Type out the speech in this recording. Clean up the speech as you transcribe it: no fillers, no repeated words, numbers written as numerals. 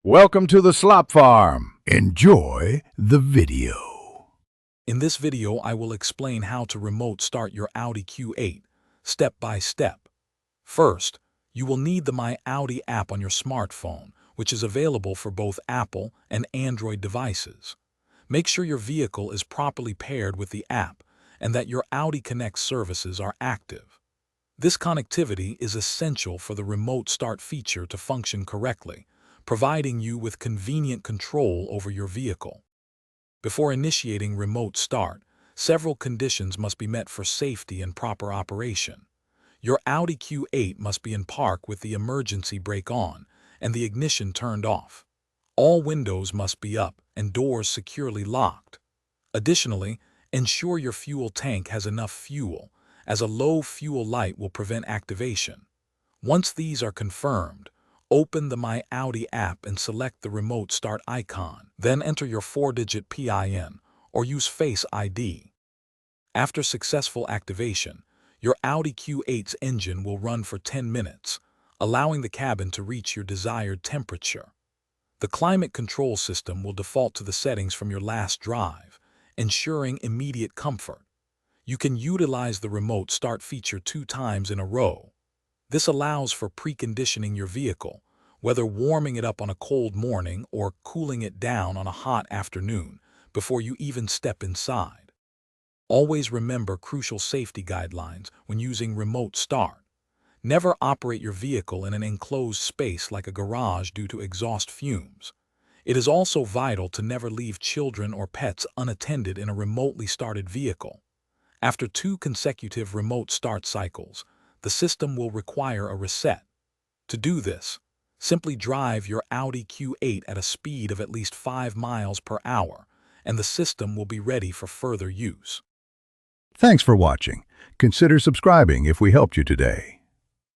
Welcome to the Slop Farm. Enjoy the video. In this video, I will explain how to remote start your Audi Q8, step by step. First, you will need the MyAudi app on your smartphone, which is available for both Apple and Android devices. Make sure your vehicle is properly paired with the app and that your Audi Connect services are active. This connectivity is essential for the remote start feature to function correctly, providing you with convenient control over your vehicle. Before initiating remote start, several conditions must be met for safety and proper operation. Your Audi Q8 must be in park with the emergency brake on and the ignition turned off. All windows must be up and doors securely locked. Additionally, ensure your fuel tank has enough fuel, as a low fuel light will prevent activation. Once these are confirmed, open the MyAudi app and select the remote start icon. Then enter your 4-digit PIN or use Face ID. After successful activation, your Audi Q8's engine will run for 10 minutes, allowing the cabin to reach your desired temperature. The climate control system will default to the settings from your last drive, ensuring immediate comfort. You can utilize the remote start feature 2 times in a row. This allows for preconditioning your vehicle, whether warming it up on a cold morning or cooling it down on a hot afternoon, before you even step inside. Always remember crucial safety guidelines when using remote start. Never operate your vehicle in an enclosed space like a garage due to exhaust fumes. It is also vital to never leave children or pets unattended in a remotely started vehicle. After 2 consecutive remote start cycles, the system will require a reset. To do this, simply drive your Audi Q8 at a speed of at least 5 miles per hour, and the system will be ready for further use. Thanks for watching. Consider subscribing if we helped you today.